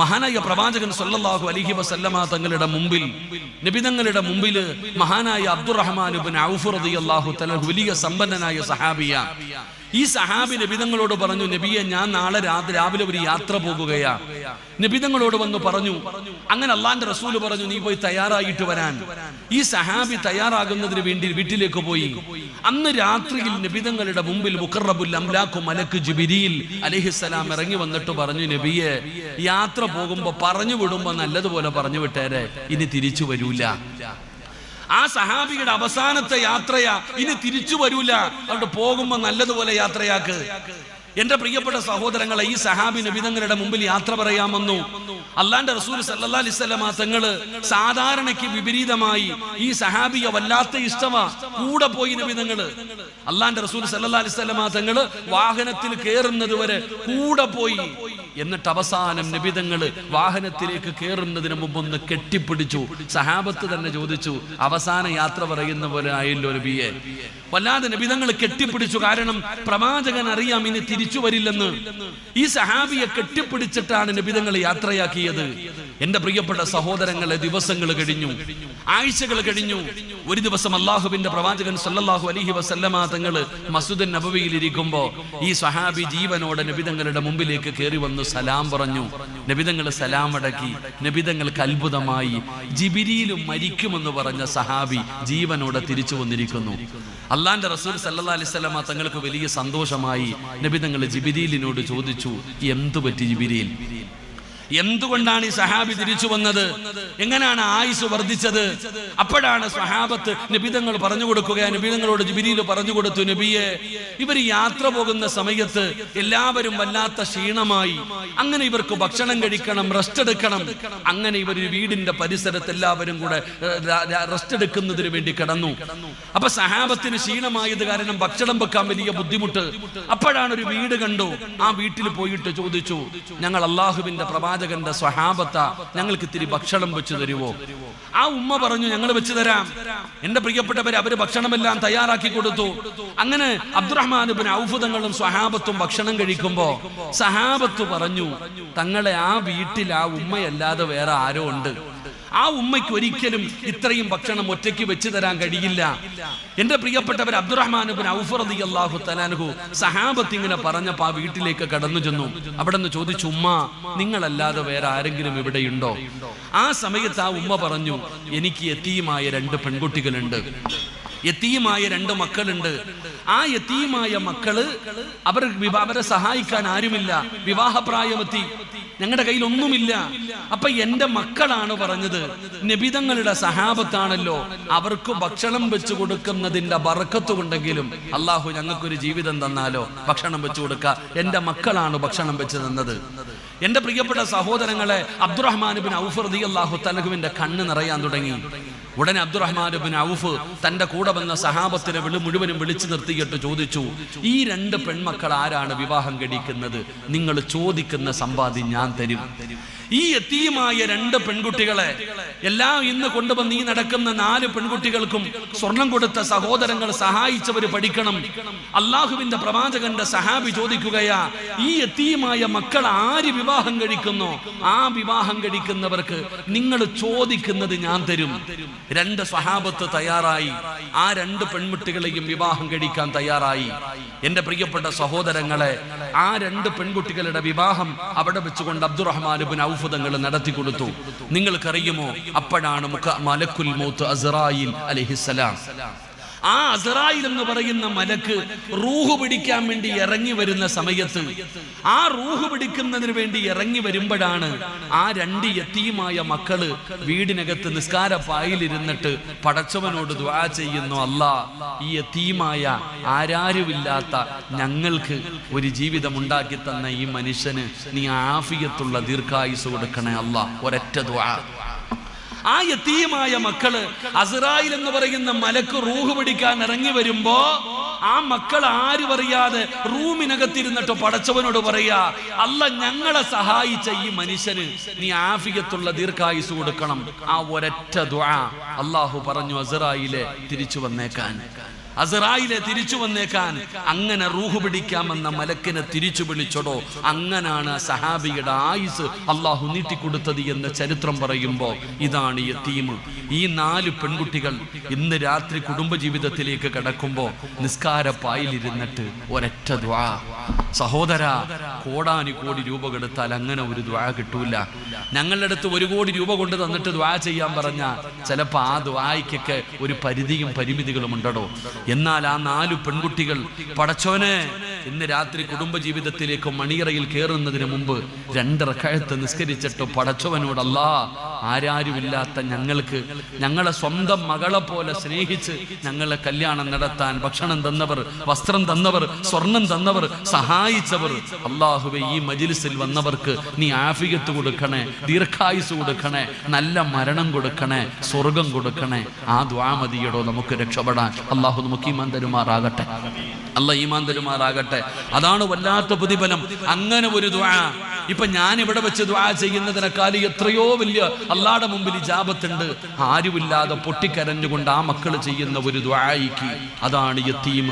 മഹാനായ പ്രവാചകൻ സല്ലല്ലാഹു അലൈഹി വസല്ലമ തങ്ങളുടെ മുമ്പിൽ, നബിതങ്ങളുടെ മുമ്പിൽ മഹാനായ അബ്ദുറഹ്മാൻ ഇബ്നു ഔഫ് റളിയല്ലാഹു തആല വലിയ സമ്പന്നനായ സഹാബിയ. ഈ സഹാബി നബിതങ്ങളോട് പറഞ്ഞു, നബിയെ ഞാൻ നാളെ രാവിലെ ഒരു യാത്ര പോകുകയാ. നബിതങ്ങളോട് വന്ന് പറഞ്ഞു. അങ്ങനെ അള്ളാന്റെ റസൂല് പറഞ്ഞു, നീ പോയി തയ്യാറായിട്ട് വരാൻ. ഈ സഹാബി തയ്യാറാകുന്നതിന് വേണ്ടി വീട്ടിലേക്ക് പോയി. അന്ന് രാത്രിയിൽ നബിതങ്ങളുടെ മുമ്പിൽ മുഖറബുൽ അംലാഖു മലക്ക് ജിബ്രീൽ അലൈഹിസ്സലാം ഇറങ്ങി വന്നിട്ട് പറഞ്ഞു, നബിയെ യാത്ര പോകുമ്പോ പറഞ്ഞു വിടുമ്പോ നല്ലതുപോലെ പറഞ്ഞു വിട്ടേരെ, ഇനി തിരിച്ചു വരൂല. ആ സഹാബിയുടെ അവസാനത്തെ യാത്രയാ, ഇനി തിരിച്ചു വരൂല, അതുകൊണ്ട് പോകുമ്പോ നല്ലതുപോലെ യാത്രയാക്ക്. എന്റെ പ്രിയപ്പെട്ട സഹോദരങ്ങളെ, ഈ സഹാബി നബിതങ്ങളുടെ മുമ്പിൽ യാത്ര പറയാൻ വന്നു. അള്ളാന്റെ റസൂൽ സല്ലല്ലാഹു അലൈഹി വസല്ലമ തങ്ങള് സാധാരണയ്ക്ക് വിപരീതമായി ഈ സഹാബിയെ വല്ലാത്ത ഇഷ്ടമാ. കൂടെ പോയി നബിതങ്ങള്, അള്ളാന്റെ റസൂൽ സല്ലല്ലാഹു അലൈഹി വസല്ലമ തങ്ങള് വാഹനത്തിൽ കയറുന്നത് വരെ കൂടെ പോയി. എന്നിട്ട് അവസാനം നബിതങ്ങള് വാഹനത്തിലേക്ക് കയറുന്നതിന് മുമ്പ് ഒന്ന് കെട്ടിപ്പിടിച്ചു. സഹാബത്ത് തന്നെ ചോദിച്ചു, അവസാന യാത്ര പറയുന്ന പോലെ ആയല്ലോ നബിയെ. വല്ലാതെ നബിതങ്ങൾ കെട്ടിപ്പിടിച്ചു. കാരണം പ്രവാചകൻ അറിയാം ഇനി തിരിച്ചു വരില്ലെന്ന്. ഈ സഹാബിയെ കെട്ടിപ്പിടിച്ചിട്ടാണ് നബിതങ്ങൾ യാത്രയാക്കിയത്. എന്റെ പ്രിയപ്പെട്ട സഹോദരങ്ങളെ, ദിവസങ്ങൾ കഴിഞ്ഞു, ആഴ്ചകൾ കഴിഞ്ഞു. ഒരു ദിവസം അള്ളാഹുവിന്റെ പ്രവാചകൻ സല്ലല്ലാഹു അലൈഹി വസല്ലമ തങ്ങള് മസ്ജിദുൻ നബവിയിൽ ഇരിക്കുമ്പോ ഈ സഹാബി ജീവനോടെ നബിതങ്ങളുടെ മുമ്പിലേക്ക് കയറി വന്നു സലാം പറഞ്ഞു. നബിതങ്ങൾ സലാം അടക്കി. നബിതങ്ങൾക്ക് അത്ഭുതമായി. ജിബ്രീലും മരിക്കുമെന്ന് പറഞ്ഞ സഹാബി ജീവനോടെ തിരിച്ചു വന്നിരിക്കുന്നു. അള്ളാന്റെ റസൂൽ സല്ലല്ലാഹു അലൈഹി വസല്ലമ തങ്ങൾക്ക് വലിയ സന്തോഷമായി. നബിതങ്ങൾ ജിബ്രീലിനോട് ചോദിച്ചു, എന്തു പറ്റി ജിബ്രീൽ? എന്തുകൊണ്ടാണ് ഈ സഹാബി തിരിച്ചു വന്നത്? എങ്ങനെയാണ് ആയുസ് വർദ്ധിച്ചത്? അപ്പോഴാണ് സഹാബത്ത് നബിതങ്ങൾ പറഞ്ഞു കൊടുക്കുക. നബിതങ്ങളോട് ജിബ്രീൽ പറഞ്ഞു കൊടുത്തു, നബിയെ, ഇവർ യാത്ര പോകുന്ന സമയത്ത് എല്ലാവരും വല്ലാത്ത ക്ഷീണമായി. അങ്ങനെ ഇവർക്ക് ഭക്ഷണം കഴിക്കണം, റെസ്റ്റ് എടുക്കണം. അങ്ങനെ ഇവർ വീടിന്റെ പരിസരത്ത് എല്ലാവരും കൂടെ റെസ്റ്റ് എടുക്കുന്നതിന് വേണ്ടി കിടന്നു. അപ്പൊ സഹാബത്തിന് ക്ഷീണമായത് കാരണം ഭക്ഷണം വെക്കാൻ വലിയ ബുദ്ധിമുട്ട്. അപ്പോഴാണ് ഒരു വീട് കണ്ടു. ആ വീട്ടിൽ പോയിട്ട് ചോദിച്ചു, ഞങ്ങൾ അള്ളാഹുവിന്റെ പ്രവാചകന്റെ സ്വഹാബത്ത, ഞങ്ങൾക്ക് ഇത്തിരി ഭക്ഷണം വെച്ചു തരുവോ? ആ ഉമ്മ പറഞ്ഞു, ഞങ്ങൾ വെച്ചു തരാം. എന്റെ പ്രിയപ്പെട്ടവരെ, അവര് ഭക്ഷണമെല്ലാം തയ്യാറാക്കി കൊടുത്തു. അങ്ങനെ അബ്ദുറഹ്മാൻ ഇബ്നു ഔഫ് തങ്ങളും സ്വഹാബത്തും ഭക്ഷണം കഴിക്കുമ്പോ സഹാബത്ത് പറഞ്ഞു, തങ്ങളെ ആ വീട്ടിൽ ആ ഉമ്മയല്ലാതെ വേറെ ആരോ ഉണ്ട്. ആ ഉമ്മയ്ക്ക് ഒരിക്കലും ഇത്രയും ഭക്ഷണം ഒറ്റയ്ക്ക് വെച്ച് തരാൻ കഴിയില്ല. എന്റെ പ്രിയപ്പെട്ടവർ, അബ്ദുറഹ്മാൻ ഇബ്നു ഔഫ് റളിയല്ലാഹു തആല അൻഹു സഹാബത്ത് ഇങ്ങനെ പറഞ്ഞപ്പോൾ ആ വീട്ടിലേക്ക് കടന്നു ചെന്നു. അവിടെ നിന്ന് ചോദിച്ചു, ഉമ്മ, നിങ്ങളല്ലാതെ വേറെ ആരെങ്കിലും ഇവിടെയുണ്ടോ? ആ സമയത്ത് ആ ഉമ്മ പറഞ്ഞു, എനിക്ക് യതീമായ 2 പെൺകുട്ടികളുണ്ട്, യതീമായ 2 മക്കളുണ്ട്. ആ യതീമായ മക്കള് അവരെ സഹായിക്കാൻ ആരുമില്ല. വിവാഹപ്രായമെത്തി, ഞങ്ങളുടെ കയ്യിൽ ഒന്നുമില്ല. അപ്പൊ എന്റെ മക്കളാണ് പറഞ്ഞത്, നബിതങ്ങളുടെ സഹാബത്താണല്ലോ, അവർക്ക് ഭക്ഷണം വെച്ചു കൊടുക്കുന്നതിന്റെ ബറക്കത്ത് കൊണ്ടെങ്കിലും അള്ളാഹു ഞങ്ങൾക്കൊരു ജീവിതം തന്നാലോ, ഭക്ഷണം വെച്ചു കൊടുക്ക. എന്റെ മക്കളാണ് ഭക്ഷണം വെച്ച് തന്നത്. എന്റെ പ്രിയപ്പെട്ട സഹോദരങ്ങളെ, അബ്ദുറഹ്മാൻ ഇബ്നു ഔഫ് റളിയല്ലാഹു തആലയുടെ കണ്ണ് നിറയാൻ തുടങ്ങി. ഉടനെ അബ്ദുറഹ്മാൻ ഇബ്നു ഔഫ് തന്റെ കൂടെ വന്ന സഹാബത്തിനെ മുഴുവനും വിളിച്ചു നിർത്തിയിട്ട് ചോദിച്ചു, ഈ 2 പെൺമക്കൾ ആരാണ് വിവാഹം കഴിക്കുന്നത്? നിങ്ങൾ ചോദിക്കുന്ന സമ്പാദ്യം ഞാൻ തരും. ഈ യതീമായ 2 പെൺകുട്ടികളെ എല്ലാം ഇന്ന് കൊണ്ടുവന്ന് ഈ നടക്കുന്ന 4 പെൺകുട്ടികൾക്കും സ്വർണം കൊടുത്ത സഹോദരങ്ങൾ സഹായിച്ചവര് പഠിക്കണം. അള്ളാഹുവിന്റെ പ്രവാചകന്റെ സഹാബി ചോദിക്കുകയാ, ഈ യതീമായ മക്കൾ ആര് വിവാഹം കഴിക്കുന്നോ ആ വിവാഹം കഴിക്കുന്നവർക്ക് നിങ്ങൾ ചോദിക്കുന്നത് ഞാൻ തരും. 2 സ്വഹാബത്ത് തയ്യാറായി. ആ 2 പെൺകുട്ടികളെയും വിവാഹം കഴിക്കാൻ തയ്യാറായി. എന്റെ പ്രിയപ്പെട്ട സഹോദരങ്ങളെ, ആ 2 പെൺകുട്ടികളുടെ വിവാഹം അവിടെ വെച്ചുകൊണ്ട് അബ്ദുറഹ്മാൻ ഇബ്നു ഔഫ് തങ്ങൾ നടത്തി കൊടുത്തു. നിങ്ങൾക്കറിയുമോ, അപ്പോഴാണ് മലക്കുൽ മൗത്ത് അസ്റായീൽ അലൈഹിസ്സലാം, ആ അസ്റായീൽ എന്ന് പറയുന്ന മലക്ക് റൂഹ് പിടിക്കാൻ വേണ്ടി ഇറങ്ങി വരുന്ന സമയത്ത്, ആ റൂഹ് പിടിക്കുന്നതിന് വേണ്ടി ഇറങ്ങി വരുമ്പോഴാണ് ആ 2 യതീമായ മക്കള് വീടിനകത്ത് നിസ്കാരപ്പായിലിരുന്നിട്ട് പടച്ചവനോട് ദുആ ചെയ്യുന്നു, അല്ലാ, ഈ യതീമായ ആരാരുമില്ലാത്ത ഞങ്ങൾക്ക് ഒരു ജീവിതം ഉണ്ടാക്കി തന്ന ഈ മനുഷ്യന് നീ ആഫിയത്തുള്ള ദീർഘായുസ് കൊടുക്കണേ അല്ലാ. ഒരൊറ്റ ദുആ. ആ യതീമായ മക്കള് അസ്റായീൽ എന്ന് പറയുന്ന മലക്ക് റൂഹ് പിടിക്കാൻ ഇറങ്ങി വരുമ്പോ ആ മക്കൾ ആരും അറിയാതെ റൂമിനകത്തിരുന്നിട്ട് പടച്ചവനോട് പറയാ, അല്ല, ഞങ്ങളെ സഹായിച്ച ഈ മനുഷ്യന് നീ ആഫിയത്തുള്ള ദീർഘായുസ് കൊടുക്കണം. ആ ഒരൊറ്റ ദുആ. അള്ളാഹു പറഞ്ഞു, അസ്റായീലെ തിരിച്ചു വന്നേക്കാൻ. അസ്റായിലെ തിരിച്ചു വന്നേക്കാൻ, അങ്ങനെ റൂഹ് പിടിക്കാമെന്ന മലക്കിനെ തിരിച്ചു വിളിച്ചടോ. അങ്ങനാണ് സഹാബിയുടെ ആയുസ് അള്ളാഹു നീട്ടിക്കൊടുത്തത് എന്ന് ചരിത്രം പറയുമ്പോൾ ഇതാണ് യതീം. ഈ 4 പെൺകുട്ടികൾ ഇന്ന് രാത്രി കുടുംബജീവിതത്തിലേക്ക് കടക്കുമ്പോൾ നിസ്കാരപ്പായിലിരുന്നിട്ട് ഒരൊറ്റ ദുആ. സഹോദര, കോടാനുകോടി രൂപ കൊടുത്താൽ അങ്ങനെ ഒരു ദുആ കിട്ടൂല. ഞങ്ങളുടെ അടുത്ത് 1 കോടി രൂപ കൊണ്ട് തന്നിട്ട് ദുആ ചെയ്യാൻ പറഞ്ഞാൽ ചിലപ്പോൾ ആ ദുആയ്ക്കൊക്കെ ഒരു പരിധിയും പരിമിതികളും ഉണ്ടോ. എന്നാൽ ആ 4 പെൺകുട്ടികൾ, പടച്ചോനെ, ഇന്ന് രാത്രി കുടുംബജീവിതത്തിലേക്ക് മണിയറയിൽ കയറുന്നതിന് മുമ്പ് 2 റക്അത്ത് നിസ്കരിച്ചിട്ട് പടച്ചവനോട്, അല്ലാ, ആരാരുമില്ലാത്ത ഞങ്ങൾക്ക് ഞങ്ങളെ സ്വന്തം മകളെ പോലെ സ്നേഹിച്ച് ഞങ്ങളെ കല്യാണം നടത്താൻ ഭക്ഷണം തന്നവർ, വസ്ത്രം തന്നവർ, സ്വർണം തന്നവർ, സഹായിച്ചവർ, അല്ലാഹുവേ, ഈ മജ്ലിസിൽ വന്നവർക്ക് നീ ആഫിയത്ത് കൊടുക്കണേ, ദീർഘായുസ് കൊടുക്കണേ, നല്ല മരണം കൊടുക്കണേ, സ്വർഗം കൊടുക്കണേ. ആ ദുആ മതിയടോ നമുക്ക് രക്ഷപ്പെടാൻ. അല്ലാഹു നമുക്ക് ഈമാൻ തരുമാറാകട്ടെ. അല്ലാഹ് ഈമാൻ തരുമാറാകട്ടെ. അതാണ് വല്ലാത്ത പ്രതിഫലം. അങ്ങനെ ഒരു ദുആ ഇപ്പൊ ഞാൻ ഇവിടെ വെച്ച് ദുആ ചെയ്യുന്നതിനേക്കാൾ എത്രയോ വലിയ അല്ലാഹുവിന്റെ മുമ്പിൽ ഇജാബത്തുണ്ട്. ആരുമില്ലാതെ പൊട്ടിക്കരഞ്ഞുകൊണ്ട് ആ മക്കൾ ചെയ്യുന്ന ഒരു ദുആയിക്ക്, അതാണ് യതീം.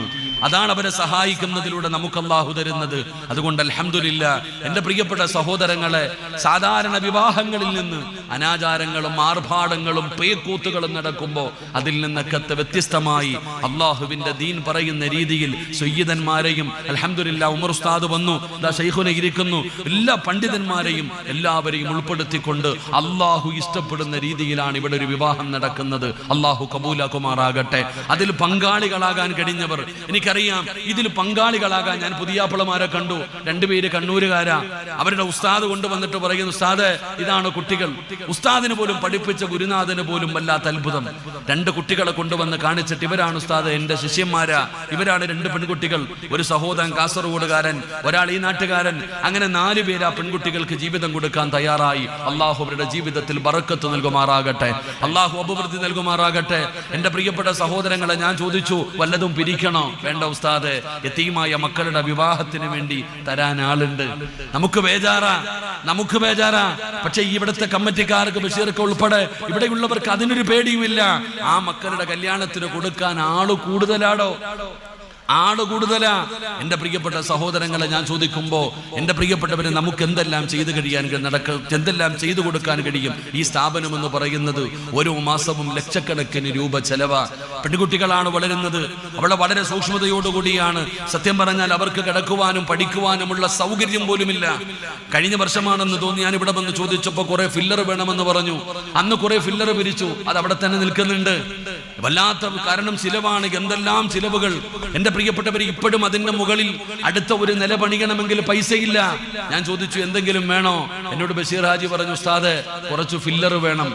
അതാണ് അവരെ സഹായിക്കുന്നതിലൂടെ നമുക്ക് അല്ലാഹു തരുന്നത്. അതുകൊണ്ട് അൽഹംദുലില്ലാഹ് എൻ്റെ പ്രിയപ്പെട്ട സഹോദരങ്ങളെ, സാധാരണ വിവാഹങ്ങളിൽ നിന്ന് അനാചാരങ്ങളും ആർഭാടങ്ങളും പേക്കൂത്തുകളും നടക്കുമ്പോൾ അതിൽ നിന്നൊക്കെ വ്യത്യസ്തമായി അല്ലാഹുവിൻ്റെ ദീൻ പറയുന്ന രീതിയിൽ സയ്യിദന്മാരെയും, അൽഹംദുലില്ലാഹ്, ഉമർ ഉസ്താദ് വന്നു, ദാ ശൈഖുന ഇരിക്കുന്നു, എല്ലാ പണ്ഡിതന്മാരെയും എല്ലാവരെയും ഉൾപ്പെടുത്തിക്കൊണ്ട് അല്ലാഹു ഇഷ്ടപ്പെടുന്ന രീതിയിലാണ് ഇവിടെ ഒരു വിവാഹം നടക്കുന്നത്. അല്ലാഹു കബൂലാക്കുമാറാകട്ടെ. അതിൽ പങ്കാളികളാകാൻ കഴിഞ്ഞവർ, എനിക്കറിയാം, ഇതിൽ പങ്കാളികളാകാൻ ഞാൻ പുതിയാപ്പിളമാരെ കണ്ടു. 2 പേര് കണ്ണൂരുകാരാ. അവരുടെ ഉസ്താദ് കൊണ്ടുവന്നിട്ട് പറയുന്നു, ഉസ്താദ്, ഇതാണ് കുട്ടികൾ. ഉസ്താദിന് പോലും പഠിപ്പിച്ച ഗുരുനാഥന് പോലും വല്ലാത്ത അത്ഭുതം. 2 കുട്ടികളെ കൊണ്ടുവന്ന് കാണിച്ചിട്ട്, ഇവരാണ് ഉസ്താദ് എൻ്റെ ശിഷ്യന്മാരാ, ഇവരാണ് 2 പെൺകുട്ടികൾ, ഒരു സഹോദരൻ കാസർഗോഡുകാരൻ, ഒരാൾ ഈ നാട്ടുകാരൻ. അങ്ങനെ 4 പേര് ആ പെൺകുട്ടികൾക്ക് ജീവിതം കൊടുക്കാൻ തയ്യാറായി. അള്ളാഹു അവരുടെ ജീവിതത്തിൽ ബറക്കത്ത് നൽകുമാറാകട്ടെ. അള്ളാഹു അഭിവൃദ്ധി നൽകുമാറാകട്ടെ. എൻ്റെ പ്രിയപ്പെട്ട സഹോദരങ്ങളെ, ഞാൻ ചോദിച്ചു, വല്ലതും പിരിക്കണോ? വേണ്ട ഉസ്താദ്, യതീമായ മക്കളുടെ വിവാഹത്തിന് വേണ്ടി തരാൻ ആളുണ്ട്. നമുക്ക് ബേജാറാ. പക്ഷെ ഇവിടുത്തെ കമ്മിറ്റിക്കാർക്ക്, ബഷീർക്ക് ഉൾപ്പെടെ ഇവിടെയുള്ളവർക്ക് അതിനൊരു പേടിയുമില്ല. ആ മക്കളുടെ കല്യാണത്തിന് കൊടുക്കാൻ ആള് കൂടുതലാണോ? കൂടുതലാ. എൻ്റെ പ്രിയപ്പെട്ട സഹോദരങ്ങളെ, ഞാൻ ചോദിക്കുമ്പോൾ എൻ്റെ പ്രിയപ്പെട്ടവരെ, നമുക്ക് എന്തെല്ലാം ചെയ്തു കൊടുക്കാൻ കഴിയും? ഈ സ്ഥാപനം എന്ന് പറയുന്നത് ഓരോ മാസവും ലക്ഷക്കണക്കിന് രൂപ ചെലവാ. പെൺകുട്ടികളാണ് വളരുന്നത്. അവളെ വളരെ സൂക്ഷ്മതയോടുകൂടിയാണ്. സത്യം പറഞ്ഞാൽ അവർക്ക് കിടക്കുവാനും പഠിക്കുവാനുമുള്ള സൗകര്യം പോലുമില്ല. കഴിഞ്ഞ വർഷമാണെന്ന് തോന്നി ഞാൻ ഇവിടെ വന്ന് ചോദിച്ചപ്പോൾ കുറെ ഫില്ലർ വേണമെന്ന് പറഞ്ഞു. അന്ന് കുറെ ഫില്ലർ പിരിച്ചു. അത് അവിടെ തന്നെ നിൽക്കുന്നുണ്ട്. വല്ലാത്ത കാരണം ചിലവാണ്. എന്തെല്ലാം ചിലവുകൾ. എൻ്റെ പ്രിയപ്പെട്ടവർ, ഇപ്പോഴും അതിന്റെ മുകളിൽ അടുത്ത ഒരു നില പണിയണമെങ്കിൽ പൈസയില്ല. ഞാൻ ചോദിച്ചു, എന്തെങ്കിലും വേണോ? എന്നോട് ബഷീർ ഹാജി പറഞ്ഞു, ഉസ്താദ്, കുറച്ച് ഫില്ലർ വേണം,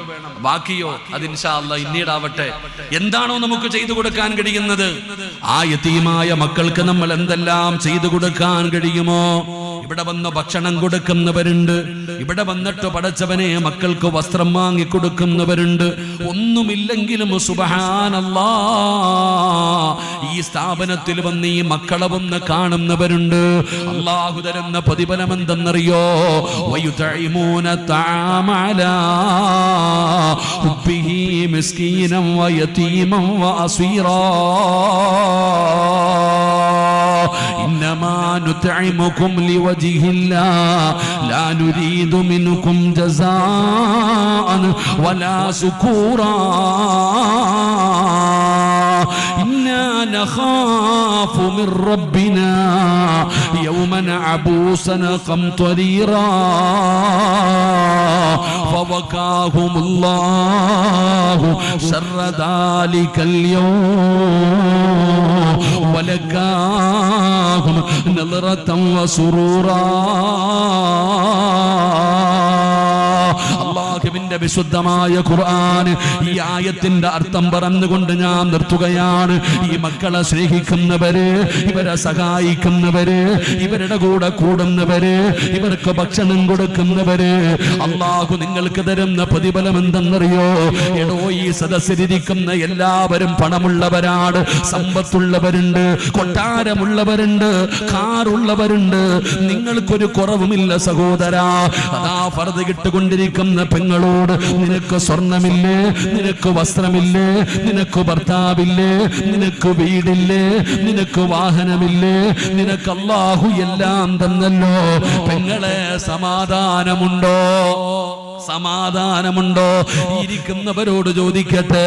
ബാക്കിയോ അത് ഇൻഷാ അല്ലാഹ് പിന്നീടാവട്ടെ. എന്താണോ നമുക്ക് ചെയ്തു കൊടുക്കാൻ കഴിയുന്നത്, ആ യതീമായ മക്കൾക്ക് നമ്മൾ എന്തെല്ലാം ചെയ്തു കൊടുക്കാൻ കഴിയുമോ? ഇവിടെ വന്ന് ഭക്ഷണം കൊടുക്കുന്നവരുണ്ട്. ഇവിടെ വന്നിട്ട് പടച്ചവനെ മക്കൾക്ക് വസ്ത്രം വാങ്ങി കൊടുക്കുന്നവരുണ്ട്. ഒന്നുമില്ലെങ്കിലും സുബ്ഹാനല്ലാഹ്, ഈ സ്ഥാപനത്തിൽ വന്ന് ഈ മക്കളെ വന്ന് കാണുന്നവരുണ്ട്. അല്ലാഹു തരുന്ന പ്രതിഫലം എന്തെന്നറിയോ? വയുതഇമൂന തആമലാ ഹുബ്ബിഹി മിസ്കീനൻ വയതീമൻ വഅസീറാ ഇന്നമാ നുത്ഇമുകും ലിവജ്ഹില്ലാഹ് ലാ നുരീദു മിൻകും ജസാഅൻ വലാ ശുകൂറാ ഇന്നാ നഖാഫു മിർ റബ്ബിനാ യൗമൻ അബൂസൻ ഖംതരീറാ ഫവകാഹുമുല്ലാഹു ശർറ ദാലികൽ യൗം വലകാഹും നളറതൻ വസുറൂറാ. അല്ലാഹുവിന്റെ വിശുദ്ധമായ ഖുർആൻ ഈ ആയത്തിന്റെ അർത്ഥം പറഞ്ഞുകൊണ്ട് ഞാൻ നിർത്തുകയാണ്. ഈ മക്കളെ സ്നേഹിക്കുന്നവര്, ഇവരെ സഹായിക്കുന്നവര്, ഇവരുടെ കൂടെ കൂടുന്നവര്, ഇവർക്ക് ഭക്ഷണം കൊടുക്കുന്നവര്, അല്ലാഹു നിങ്ങൾക്ക് തരുന്ന പ്രതിഫലം എന്തെന്നറിയോ? എടോ, ഈ സദസ്സിലിരിക്കുന്ന എല്ലാവരും പണമുള്ളവരാണ്, സമ്പത്തുള്ളവരുണ്ട്, കൊട്ടാരമുള്ളവരുണ്ട്, കാറുള്ളവരുണ്ട്. നിങ്ങൾക്കൊരു കുറവുമില്ല സഹോദരാ. അതാ ഫർദ് കിട്ടുകൊണ്ടിരിക്കുന്ന പെങ്ങളോട് പെങ്ങളോട് നിനക്ക് സ്വർണമില്ലേ, നിനക്ക് വസ്ത്രമില്ലേ, നിനക്ക് ഭർത്താവില്ലേ, നിനക്ക് വീടില്ലേ, നിനക്ക് വാഹനമില്ലേ, നിനക്ക് അല്ലാഹു എല്ലാം തന്നല്ലോ, പെങ്ങളെ സമാധാനമുണ്ടോ? സമാധാനമുണ്ടോ? ഇരിക്കുന്നവരോട് ചോദിക്കട്ടെ,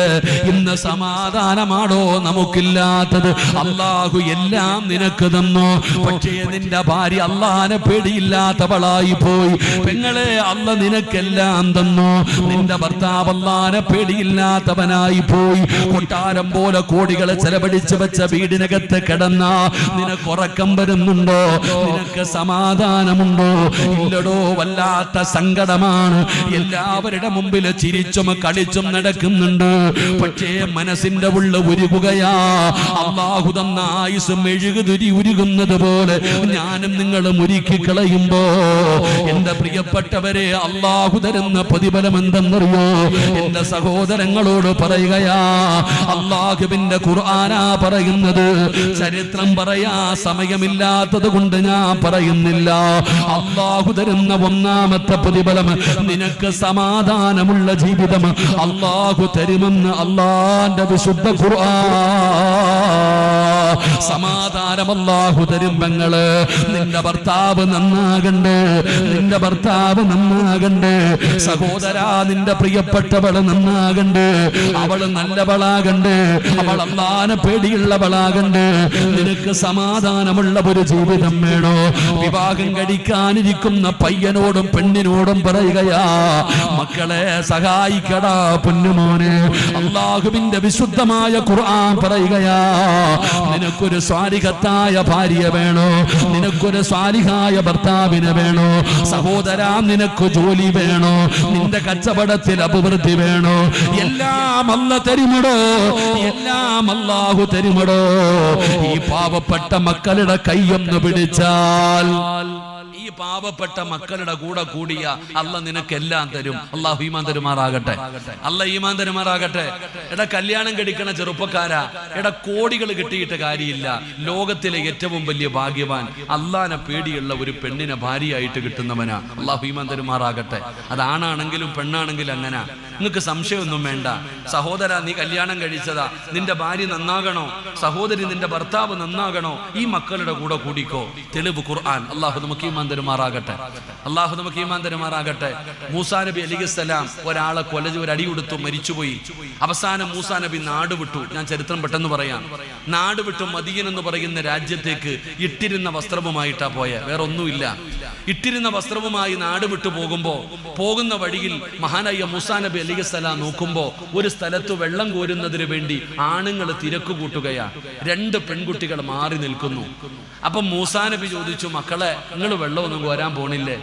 ഇന്ന് സമാധാനമാണോ നമുക്കില്ലാത്തത്? അല്ലാഹു എല്ലാം നിനക്ക് തന്നു, പക്ഷേ നിന്റെ ഭാര്യ അല്ലാഹനെ പേടിയില്ലാത്തവളായി പോയി. പെങ്ങളെ, അല്ല നിനക്കെല്ലാം തന്നു, നിന്റെ ഭർത്താവ് അല്ലാഹനെ പേടിയില്ലാത്തവനായി പോയി. കൊട്ടാരം പോലെ കോടികളെ ചെലവഴിച്ച് വെച്ച വീടിനകത്ത് കിടന്ന നിനക്ക് ഉറക്കം വരുന്നുണ്ടോ? നിനക്ക് സമാധാനമുണ്ടോ? ഇല്ലടോ, വല്ലാത്ത സങ്കടമാണ്. എല്ലാവരുടെ മുമ്പിൽ ചിരിച്ചും കളിച്ചും നടക്കുന്നുണ്ട്, പക്ഷേ മനസ്സിന്റെ ഉള്ള ഉരുകുകയാ. അല്ലാഹു തന്ന ആയുസ് മെഴുകുതിരി ഉരുകുന്നത് പോലെ ഞാനും നിങ്ങളും ഉരുക്കി കളയുമ്പോ എന്റെ പ്രിയപ്പെട്ടവരെ, അല്ലാഹു തരുന്ന പ്രതിഫലം എന്തെന്നറിയോ? എന്റെ സഹോദരങ്ങളോട് പറയുകയാ, അല്ലാഹുവിന്റെ ഖുർആനാ പറയുന്നത്. ചരിത്രം പറയാ സമയമില്ലാത്തത് കൊണ്ട് ഞാൻ പറയുന്നില്ല. അല്ലാഹു തരുന്ന ഒന്നാമത്തെ പ്രതിഫലം, നിനക്ക് സമാധാനമുള്ള ജീവിതം അല്ലാഹു തരുമെന്ന് അല്ലാഹുവിന്റെ വിശുദ്ധ ഖുർആൻ. സമാധാനം അല്ലാഹു തരും പെങ്ങള്. നിന്റെ ഭർത്താവ് നന്നാകണ്ടേ, നിന്റെ ഭർത്താവ് നന്നാകണ്ടേ. സഹോദരാ, നിന്റെ പ്രിയപ്പെട്ടവള് നന്നാകണ്ടേ, അവള് നല്ലവളാകണ്ടേ, അവൾ അല്ലാഹനെ പേടിയുള്ളവളാകണ്ടേ. നിനക്ക് സമാധാനമുള്ള ഒരു ജീവിതം വേണോ? വിവാഹം കഴിക്കാനിരിക്കുന്ന പയ്യനോടും പെണ്ണിനോടും പറയുകയാ, മക്കളെ സഹായിക്കടാ പൊന്നുമോനെ. അല്ലാഹുവിന്റെ വിശുദ്ധമായ ഖുർആൻ പറയുകയാ, നിനക്കൊരു സ്വാലിഹത്തായ ഭാര്യ വേണോ? നിനക്കൊരു സ്വാലിഹായ ഭർത്താവിനെ വേണോ? സഹോദരാ, നിനക്ക് ജോലി വേണോ? നിന്റെ കച്ചവടത്തിൽ അഭിവൃദ്ധി വേണോ? എല്ലാം അല്ല തരുമടോ, എല്ലാം അല്ലാഹു തരുമടോ. ഈ പാവപ്പെട്ട മക്കളുടെ കൈയൊന്ന് പിടിച്ചാൽ, ഈ പാവപ്പെട്ട മക്കളുടെ കൂടെ കൂടിയ അല്ല നിനക്കെല്ലാം തരും. അല്ലാഹു ഈമാൻ തരുമാറാകട്ടെ, അല്ല ഈമാൻ തരുമാറാകട്ടെ. എടാ, കല്യാണം കഴിക്കണ ചെറുപ്പക്കാരാ, എടാ, കോടികൾ കിട്ടിയിട്ട് കാര്യമില്ല. ലോകത്തിലെ ഏറ്റവും വലിയ ഭാഗ്യവാൻ അല്ലാഹനെ പേടിയുള്ള ഒരു പെണ്ണിനെ ഭാര്യയായിട്ട് കിട്ടുന്നവനാ. അല്ലാഹു ഈമാൻ തരുമാറാകട്ടെ. അതാണാണെങ്കിലും പെണ്ണാണെങ്കിലും അങ്ങനെ. നിങ്ങൾക്ക് സംശയമൊന്നും വേണ്ട. സഹോദര, നീ കല്യാണം കഴിച്ചതാ, നിന്റെ ഭാര്യ നന്നാകണോ? സഹോദരി, നിന്റെ ഭർത്താവ് നന്നാകണോ? ഈ മക്കളുടെ കൂടെ കൂടിക്കോ. തെളിവ് ഖുർആൻ. അല്ലാഹു നമുക്ക് ഈമാൻ തരുമാറാകട്ടെ, അല്ലാഹു നമുക്ക് ഈമാൻ തരുമാറാകട്ടെ. മൂസാ നബി അലൈഹിസ്സലാം ഒരാളെ ഒരു അടി കൊടുത്തു, മരിച്ചുപോയി. അവസാനം മൂസാ നബി നാട് വിട്ടു. ഞാൻ ചരിത്രം പെട്ടെന്ന് പറയാം. നാട് വിട്ടു മദീന എന്ന് പറയുന്ന രാജ്യത്തേക്ക് ഇട്ടിരുന്ന വസ്ത്രവുമായിട്ടാ പോയ, വേറെ ഒന്നുമില്ല. ഇട്ടിരുന്ന വസ്ത്രവുമായി നാട് വിട്ടു പോകുന്ന വഴിയിൽ മഹാനായ മൂസാ നബി അലൈഹിസ്സലാം നോക്കുമ്പോ ഒരു സ്ഥലത്ത് വെള്ളം കോരുന്നതിന് വേണ്ടി ആണുങ്ങൾ തിരക്ക് കൂട്ടുകയാ. 2 പെൺകുട്ടികൾ മാറി നിൽക്കുന്നു. അപ്പൊ മൂസാ നബി ചോദിച്ചു, മക്കളെ, നിങ്ങൾ വെള്ളമൊന്നും കോരാൻ പോണില്ലേ?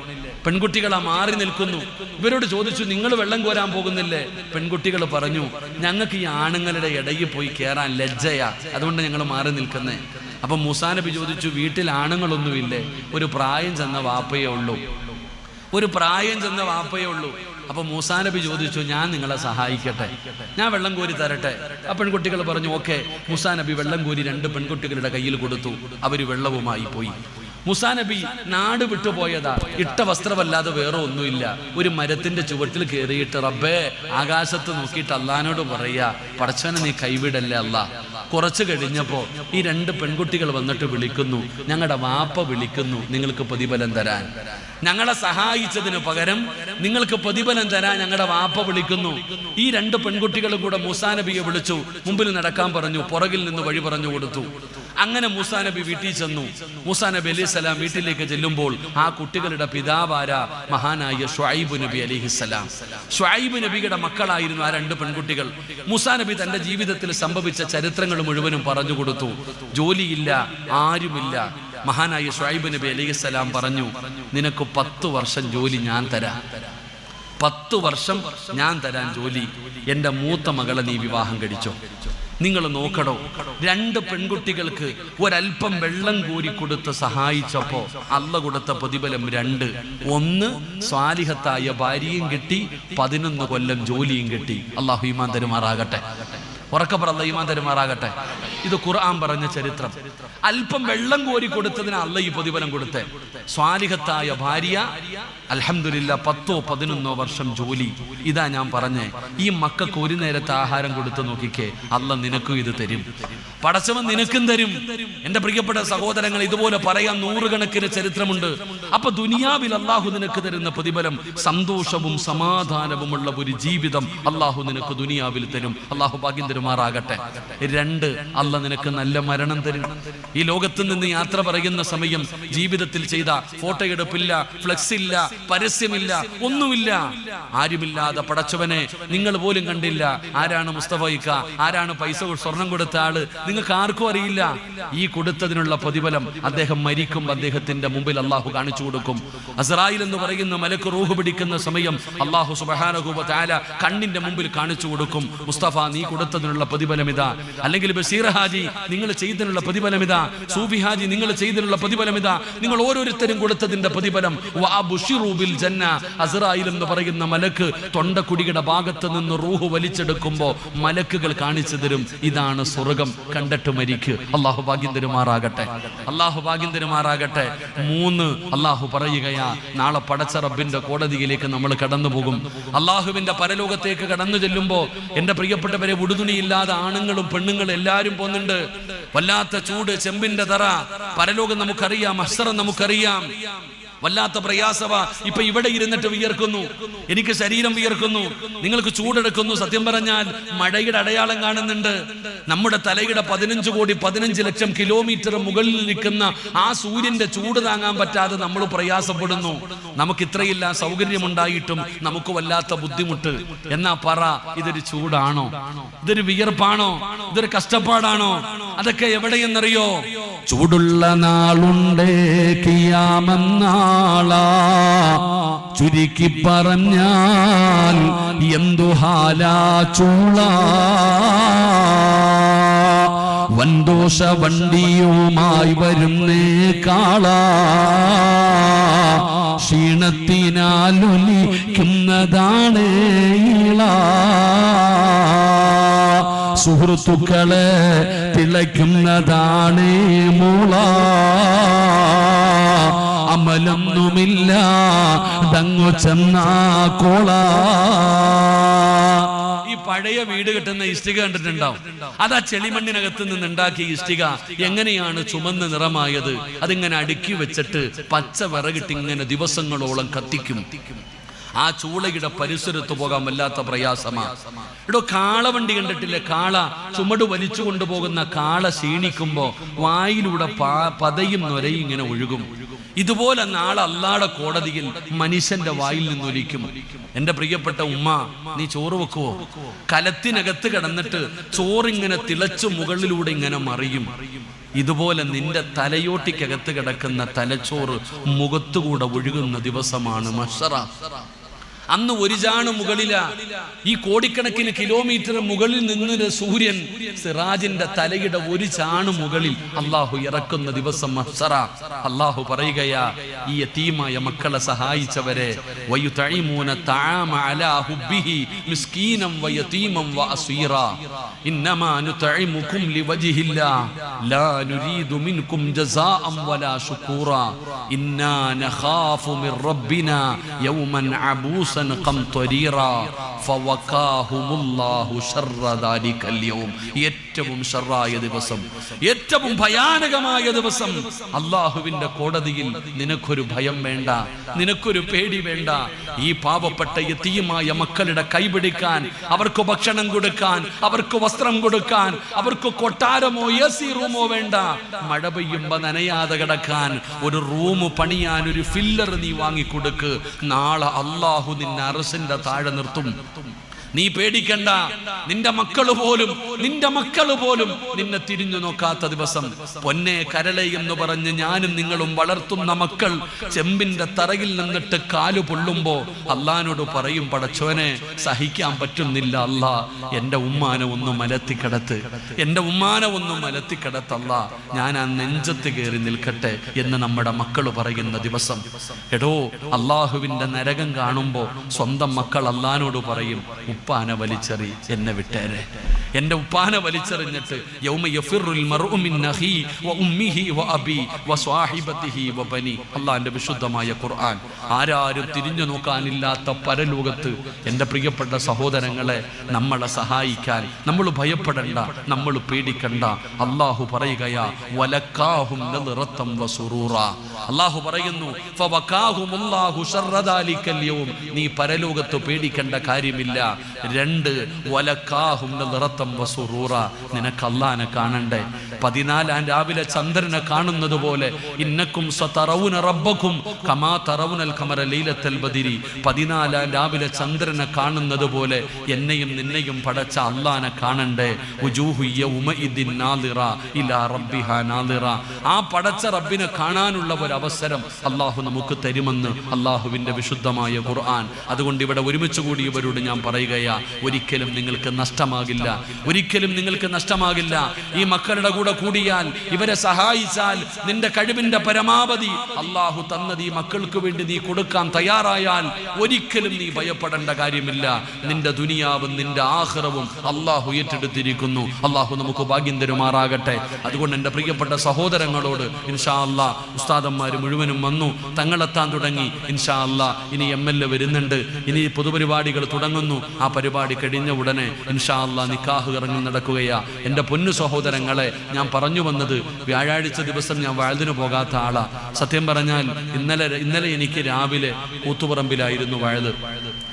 പെൺകുട്ടികളാ മാറി നിൽക്കുന്നു. ഇവരോട് ചോദിച്ചു, നിങ്ങൾ വെള്ളം കോരാൻ പോകുന്നില്ലേ? പെൺകുട്ടികൾ പറഞ്ഞു, ഞങ്ങൾക്ക് ഈ ആണുങ്ങളുടെ ഇടയിൽ പോയി കയറാൻ ലജ്ജയാ, അതുകൊണ്ട് ഞങ്ങൾ മാറി നിൽക്കുന്നേ. അപ്പൊ മൂസാ നബി ചോദിച്ചു, വീട്ടിൽ ആണുങ്ങളൊന്നുമില്ലേ? ഒരു പ്രായം ചെന്ന വാപ്പയേ ഉള്ളൂ, ഒരു പ്രായം ചെന്ന വാപ്പയേ ഉള്ളൂ. അപ്പൊ മൂസാ നബി ചോദിച്ചു, ഞാൻ നിങ്ങളെ സഹായിക്കട്ടെ, ഞാൻ വെള്ളം കോരി തരട്ടെ? ആ പെൺകുട്ടികൾ പറഞ്ഞു, ഓക്കെ. മൂസാ നബി വെള്ളം കോരി 2 പെൺകുട്ടികളുടെ കയ്യിൽ കൊടുത്തു. അവര് വെള്ളവുമായി പോയി. മൂസാ നബി നാട് വിട്ടുപോയതാ. ഇട്ട വസ്ത്രമല്ലാതെ വേറെ ഒന്നുമില്ല. ഒരു മരത്തിന്റെ ചുവട്ടിൽ കയറിയിട്ട് റബ്ബേ ആകാശത്ത് നോക്കിയിട്ട് അള്ളാനോട് പറയാ, പടച്ചവനെ നീ കൈവിടല്ലേ അല്ലാ. കുറച്ച് കഴിഞ്ഞപ്പോ ഈ 2 പെൺകുട്ടികൾ വന്നിട്ട് വിളിക്കുന്നു, ഞങ്ങളുടെ വാപ്പ വിളിക്കുന്നു നിങ്ങൾക്ക് പ്രതിഫലം തരാൻ. ഞങ്ങളെ സഹായിച്ചതിന് പകരം നിങ്ങൾക്ക് പ്രതിഫലം തരാൻ ഞങ്ങളുടെ വാപ്പ വിളിക്കുന്നു. ഈ 2 പെൺകുട്ടികളും കൂടെ മൂസാ നബിയെ വിളിച്ചു, മുമ്പിൽ നടക്കാൻ പറഞ്ഞു, പുറകിൽ നിന്ന് വഴി പറഞ്ഞു കൊടുത്തു. അങ്ങനെ മൂസാ നബി വീട്ടിൽ ചെന്നു. മൂസാ നബി അലൈഹിസ്സലാം വീട്ടിലേക്ക് ചെല്ലുമ്പോൾ ആ കുട്ടികളുടെ പിതാവാര മഹാനായ ശുഐബ് നബി അലൈഹിസ്സലാം. ശുഐബ് നബിയുടെ മക്കളായിരുന്നു ആ 2 പെൺകുട്ടികൾ. മൂസാ നബി തന്റെ ജീവിതത്തിൽ സംഭവിച്ച ചരിത്രങ്ങൾ മുഴുവനും പറഞ്ഞു കൊടുത്തു. ജോലിയില്ല, ആരുമില്ല. മഹാനായ ശുഐബ് നബി അലൈഹിസ്സലാം പറഞ്ഞു, നിനക്ക് 10 വർഷം ജോലി ഞാൻ തരാം, 10 വർഷം ഞാൻ തരാൻ ജോലി. എൻ്റെ മൂത്ത മകളെ നീ വിവാഹം കഴിച്ചോ. നിങ്ങൾ നോക്കണോ, 2 പെൺകുട്ടികൾക്ക് ഒരൽപ്പം വെള്ളം കോരി കൊടുത്ത് സഹായിച്ചപ്പോ അള്ള കൊടുത്ത പ്രതിഫലം 2. 1 സ്വാലിഹത്തായ ഭാര്യയും കിട്ടി, 11 കൊല്ലം ജോലിയും കിട്ടി. അല്ലാഹു ഈമാൻ തരുമാറാകട്ടെ. ഉറക്കപ്പറ അല്ലാഹ് ഈമാൻ തരുമാറാകട്ടെ. ഇത് ഖുർആൻ പറഞ്ഞ ചരിത്രം. അല്പം വെള്ളം കോരി കൊടുത്തതിന് അല്ലാഹ് ഈ പ്രതിഫലം കൊടുത്തേ. സ്വാലിഹത്തായ ഭാര്യ, അൽഹംദുലില്ലാ 10-11 വർഷം ജോലി. ഇതാ ഞാൻ പറഞ്ഞേ, ഈ മക്കൾക്ക് ഒരു നേരത്തെ ആഹാരം കൊടുത്തു നോക്കിക്കേ, അല്ലാഹ് നിനക്കും ഇത് തരും. പടച്ചവൻ നിനക്കും തരും. എന്റെ പ്രിയപ്പെട്ട സഹോദരങ്ങൾ, ഇതുപോലെ പറയാൻ നൂറുകണക്കിന് ചരിത്രമുണ്ട്. അപ്പൊ ദുനിയാവിൽ അല്ലാഹു നിനക്ക് തരുന്ന പ്രതിഫലം സന്തോഷവും സമാധാനവുമുള്ള ഒരു ജീവിതം അല്ലാഹു നിനക്ക് ദുനിയാവിൽ തരും. അല്ലാഹു ഭാഗ്യം തരുമാറാകട്ടെ. 2, അല്ലാഹ് നിനക്ക് നല്ല മരണം തരും. ഈ ലോകത്ത് നിന്ന് യാത്ര പറയുന്ന സമയം ജീവിതത്തിൽ ചെയ്ത ഫോട്ടോ എടുപ്പില്ല, ഫ്ലെക്സ് ഇല്ല, പരസ്യമില്ല, ഒന്നുമില്ല. ആരുമില്ലാതെ പടച്ചവനെ നിങ്ങൾ പോലും കണ്ടില്ല. ആരാണ് മുസ്തഫയിക്ക, ആരാണ് പൈസ സ്വർണം കൊടുത്ത ആള്, നിങ്ങൾക്ക് ആർക്കും അറിയില്ല. ഈ കൊടുത്തതിനുള്ള പ്രതിഫലം അദ്ദേഹം മരിക്കുമ്പോൾ അദ്ദേഹത്തിന്റെ മുമ്പിൽ അള്ളാഹു കാണിച്ചു കൊടുക്കും. അസ്റായിൽ എന്ന് പറയുന്ന മലക്ക് റൂഹ് പിടിക്കുന്ന സമയം അള്ളാഹു സുബ്ഹാനഹു വ തആല കണ്ണിന്റെ മുമ്പിൽ കാണിച്ചു കൊടുക്കും. മുസ്തഫ, നീ കൊടുത്തതിനുള്ള പ്രതിഫലം ഇതാ. അല്ലെങ്കിൽ ബഷീർ ഹാജി, നിങ്ങൾ ചെയ്തതിനുള്ള പ്രതിഫലം ഇതാ. സൂഫി ഹാജി, നിങ്ങൾ ചെയ്തതിനുള്ള പ്രതിഫലം ഇതാ. നിങ്ങൾ ഓരോരുത്തരും കൊടുത്തതിന്റെ പ്രതിഫലം. വഅബ്ശിറൂ ബിൽ ജന്ന. അസ്റായിൽ എന്ന് പറയുന്ന മലക്ക് തൊണ്ടക്കുടിയുടെ ഭാഗത്ത് നിന്ന് റൂഹ് വലിച്ചെടുക്കുമ്പോൾ മലക്കുകൾ കാണിച്ചു തരും, ഇതാണ് സ്വർഗം, കണ്ടിട്ട് മരിക്ക്. അള്ളാഹു ഭാഗ്യം തരുമാറാകട്ടെ. അള്ളാഹു ഭാഗ്യം തരുമാറാകട്ടെ. 3, അള്ളാഹു പറയുകയാ, നാളെ പടച്ച റബ്ബിന്റെ കോടതിയിലേക്ക് നമ്മൾ കടന്നു പോകും. അള്ളാഹുവിന്റെ പരലോകത്തേക്ക് കടന്നു ചെല്ലുമ്പോ എന്റെ പ്രിയപ്പെട്ടവരെ, ഉടുതുണിയില്ലാതെ ആണുങ്ങളും പെണ്ണുങ്ങളും എല്ലാവരും പോകുന്നുണ്ട്. വല്ലാത്ത ചൂട്, ചെമ്പിന്റെ തറ. പരലോകം നമുക്കറിയാം, മഹ്ശർ നമുക്കറിയാം. വല്ലാത്ത പ്രയാസവ. ഇപ്പൊ ഇവിടെ ഇരുന്നിട്ട് വിയർക്കുന്നു, എനിക്ക് ശരീരം വിയർക്കുന്നു, നിങ്ങൾക്ക് ചൂടെടുക്കുന്നു. സത്യം പറഞ്ഞാൽ മഴയുടെ അടയാളം കാണുന്നുണ്ട്. നമ്മുടെ തലയുടെ 15 ലക്ഷം കിലോമീറ്റർ മുകളിൽ നിൽക്കുന്ന ആ സൂര്യന്റെ ചൂട് താങ്ങാൻ പറ്റാതെ നമ്മൾ പ്രയാസപ്പെടുന്നു. നമുക്ക് ഇത്രയില്ല സൗകര്യമുണ്ടായിട്ടും നമുക്ക് വല്ലാത്ത ബുദ്ധിമുട്ട്. എന്നാ പറ, ഇതൊരു ചൂടാണോ? ഇതൊരു വിയർപ്പാണോ? ഇതൊരു കഷ്ടപ്പാടാണോ? അതൊക്കെ എവിടെയെന്നറിയോ? ചൂടുള്ള നാളുണ്ട് കിയാമന്നാളാ, ചുരുക്കി പറഞ്ഞാൽ എന്തു ഹാലാ ചൂള. വൻദോഷ വണ്ടിയുമായി വരുന്നേ കാള, ക്ഷീണത്തിനാലൊലിക്കുന്നതാണ് ഇള. സുഹൃത്തുക്കളെ തിളയ്ക്കുന്നതാണ് മൂള. അമലൊന്നുമില്ല ദങ്ങു ചെന്നാ കോള. ഈ പഴയ വീട് കെട്ടുന്ന ഇഷ്ടിക കണ്ടിട്ടുണ്ടാവും. അതാ ചെളിമണ്ണിനകത്ത് നിന്ന് ഉണ്ടാക്കിയ ഇഷ്ടിക എങ്ങനെയാണ് ചുമന്ന് നിറമായത്? അതിങ്ങനെ അടുക്കി വെച്ചിട്ട് പച്ച വിറകിട്ട് ഇങ്ങനെ ദിവസങ്ങളോളം കത്തിക്കും. ആ ചൂളയുടെ പരിസരത്ത് പോകാൻ വല്ലാത്ത പ്രയാസമാ. ഇവിടെ കാളവണ്ടി കണ്ടിട്ടില്ലേ? കാള ചുമട് വലിച്ചു കൊണ്ടുപോകുന്ന കാള ക്ഷീണിക്കുമ്പോ വായിലൂടെ പതയും നൊരയും ഇങ്ങനെ ഒഴുകും. ഇതുപോലെ നാളെ അല്ലാഹുവിന്റെ കോടതിയിൽ മനുഷ്യന്റെ വായിൽ നിന്നൊലിക്കും. എന്റെ പ്രിയപ്പെട്ട ഉമ്മ, നീ ചോറ് വെക്കുവോ? കലത്തിനകത്ത് കിടന്നിട്ട് ചോറിങ്ങനെ തിളച്ചു മുകളിലൂടെ ഇങ്ങനെ മറിയും. ഇതുപോലെ നിന്റെ തലയോട്ടിക്കകത്ത് കിടക്കുന്ന തലച്ചോറ് മുഖത്തുകൂടെ ഒഴുകുന്ന ദിവസമാണ് മഹ്ശറ. അന്ന് ഒരു ചാണ് മുകളില, ഈ കോടിക്കണക്കിന് കിലോമീറ്റർ മുകളിൽ നിന്ന് സൂര്യൻ സിറാജിന്റെ തലയുടെ ഒരു ചാണ് മുകളിൽ അള്ളാഹു ഇറക്കുന്ന ദിവസം മഹ്ശറ. അള്ളാഹു പറയുകയാ, ഈ യതീമായ മക്കളെ സഹായിച്ചവരെ, വയുതഈമൂന തആമ അലാ ഹുബ്ബിഹി മിസ്കീനം വയതീമം വഅസീറ ഇന്നമാ നുതഈമുകും ലിവജ്ഹില്ലാഹ് ലാ നുരീദു മിൻകും ജസാഅൻ വലാ ശുകൂറ ഇന്നാ നഖാഫു മിർ റബ്ബിനാ യൗമൻ അബൂസ ഏറ്റവും ഷർറായ ദിവസം, ഏറ്റവും ഭയാനകമായ ദിവസം അള്ളാഹുവിന്റെ കോടതിയിൽ നിനക്കൊരു ഭയം വേണ്ട, നിനക്കൊരു പേടി വേണ്ട. ഈ പാവപ്പെട്ട യതീമായ മക്കളുടെ കൈപിടിക്കാൻ, അവർക്ക് ഭക്ഷണം കൊടുക്കാൻ, അവർക്ക് വസ്ത്രം കൊടുക്കാൻ, അവർക്ക് കൊട്ടാരമോ AC റൂമോ വേണ്ട. മഴ പെയ്യുമ്പോ നനയാതെ കിടക്കാൻ ഒരു റൂം പണിയാൻ ഒരു ഫില്ലർ നീ വാങ്ങിക്കൊടുക്ക്. നാളെ അള്ളാഹു നിന്നെ അറസിന്റെ താഴെ നിർത്തും. നീ പേടിക്കണ്ട. നിന്റെ മക്കള് പോലും നിന്നെ തിരിഞ്ഞു നോക്കാത്ത ദിവസം. പൊന്നെ കരളെ എന്ന് പറഞ്ഞ് ഞാനും നിങ്ങളും വളർത്തുന്ന മക്കൾ ചെമ്പിന്റെ തറയിൽ നിന്നിട്ട് കാലു പൊള്ളുമ്പോ അള്ളാനോട് പറയും, പടച്ചോനെ സഹിക്കാൻ പറ്റുന്നില്ല അല്ലാ, എന്റെ ഉമ്മാനെ ഒന്ന് മലത്തിക്കിടത്ത്, എന്റെ ഉമ്മാനെ ഒന്ന് മലത്തിക്കിടത്തല്ല, ഞാൻ ആ നെഞ്ചത്ത് കയറി നിൽക്കട്ടെ എന്ന് നമ്മുടെ മക്കൾ പറയുന്ന ദിവസം. എടോ, അള്ളാഹുവിന്റെ നരകം കാണുമ്പോ സ്വന്തം മക്കൾ അള്ളാനോട് പറയും, ഉപ്പാനെ വലിച്ചെറി, എന്നെ വിട്ടേരെ. എൻ്റെ ഉപ്പാനെ വലിച്ചെറിഞ്ഞിട്ട് യൗമ യഫിറുൽ മർഉ മിൻ അഖീ വ ഉമ്മിഹി വ അബി വ സ്വാഹിബതിഹി വ ബനി. അല്ലാഹുവിൻ്റെ വിശുദ്ധമായ ഖുർആൻ. ആരാരും തിരിഞ്ഞു നോക്കാനില്ലാത്ത പരലോകത്ത് എൻ്റെ പ്രിയപ്പെട്ട സഹോദരങ്ങളെ നമ്മളെ സഹായിക്കാൻ നമ്മൾ ഭയപ്പെടണ്ട, നമ്മൾ പേടിക്കണ്ട. അല്ലാഹു പറയുകയാ വലക്കാഹും നദ്റതം വ സുറൂറ. അല്ലാഹു പറയുന്നു ഫവകാഹുമുല്ലാഹു ശർറ ദാലിക്കൽ യൗം. നീ പരലോകത്ത് പേടിക്കേണ്ട കാര്യമില്ല. 2 വലക്കാഹും നദ്റതം വ സുറൂറ. നിനക്ക് അല്ലാഹനെ കാണണ്ടേ? 14 രാവിലെ ചന്ദ്രനെ കാണുന്നത് പോലെ ഇന്നക്കും സതറൗന റബ്ബക്കും കമാ തറൗനൽ ഖമറ ലൈലത്തുൽ ബദരി. 14 രാവിലെ ചന്ദ്രനെ കാണുന്നത് പോലെ എന്നെയും നിന്നെയും പടച്ച അല്ലാഹനെ കാണണ്ടേ? വുജൂഹു യൗമഇദിൻ നാദിറ ഇലാ റബ്ബിഹാ നാദിറ. ആ പടച്ച റബ്ബിനെ കാണാനുള്ള ഒരു അവസരം അല്ലാഹു നമുക്ക് തരുമെന്ന് അല്ലാഹുവിൻ്റെ വിശുദ്ധമായ ഖുർആൻ. അതുകൊണ്ട് ഇവിടെ ഒരുമിച്ച് കൂടിയവരോട് ഞാൻ പറയുകയാ, ഒരിക്കലും നിങ്ങൾക്ക് നഷ്ടമാകില്ല, ഒരിക്കലും നിങ്ങൾക്ക് നഷ്ടമാകില്ല. ഈ മക്കളുടെ കൂടെ കൂടിയാൽ, ഇവരെ സഹായിച്ചാൽ, നിന്റെ കഴിവിന്റെ പരമാവധി അല്ലാഹു തന്നത് ഈ മക്കൾക്ക് വേണ്ടി നീ കൊടുക്കാൻ തയ്യാറായാൽ ഒരിക്കലും നീ ഭയപ്പെടേണ്ട കാര്യമില്ല. നിന്റെ ദുനിയാവും നിന്റെ ആഖിറവും അല്ലാഹു ഏറ്റെടുത്തിരിക്കുന്നു. അല്ലാഹു നമുക്ക് ഭാഗ്യം തരുമാറാകട്ടെ. അതുകൊണ്ട് എൻ്റെ പ്രിയപ്പെട്ട സഹോദരങ്ങളോട് ഇൻഷാ അല്ലാഹ് ഉസ്താദന്മാർ മുഴുവനും വന്നു, തങ്ങളെത്താൻ തുടങ്ങി. ഇൻഷാ അല്ലാഹ് ഇനി MLA വരുന്നുണ്ട്, ഇനി പൊതുപരിപാടികൾ തുടങ്ങുന്നു. ആ പരിപാടി കഴിഞ്ഞ ഉടനെ ഇൻഷാ അല്ലാഹ് നിക്കാഹ് ഇറങ്ങി നടക്കുകയാ. എൻ്റെ പൊന്നു സഹോദരങ്ങളെ, ഞാൻ പറഞ്ഞു വന്നത് വ്യാഴാഴ്ച ദിവസം ഞാൻ വഴുതിന് പോകാത്ത ആളാ. സത്യം പറഞ്ഞാൽ ഇന്നലെ എനിക്ക് രാവിലെ കൂത്തുപറമ്പിലായിരുന്നു വഴുത്.